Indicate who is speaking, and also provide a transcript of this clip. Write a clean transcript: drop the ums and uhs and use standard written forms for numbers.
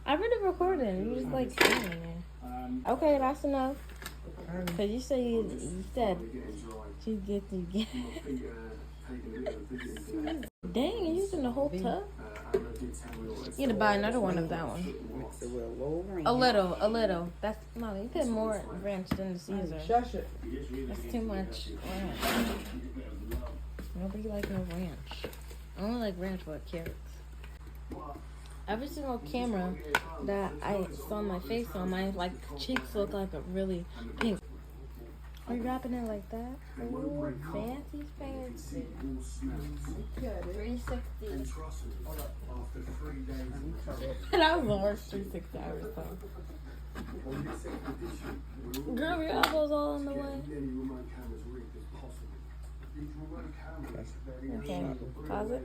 Speaker 1: I really recording. You just like saying it. Okay, that's enough. Cause you said you said she gets you get. Dang, you're using the whole tub. You need to buy another one of that one. A little. That's no. You put more ranch than the Caesar.
Speaker 2: Shush it.
Speaker 1: That's too much ranch. Nobody like no ranch. I only like ranch with carrots. Every single camera that I saw my face on, my like cheeks look like a really pink. Are you wrapping it like that? Ooh, fancy. 360. That was the worst 360 I ever saw. Girl, your elbows all in the way. Okay, pause it.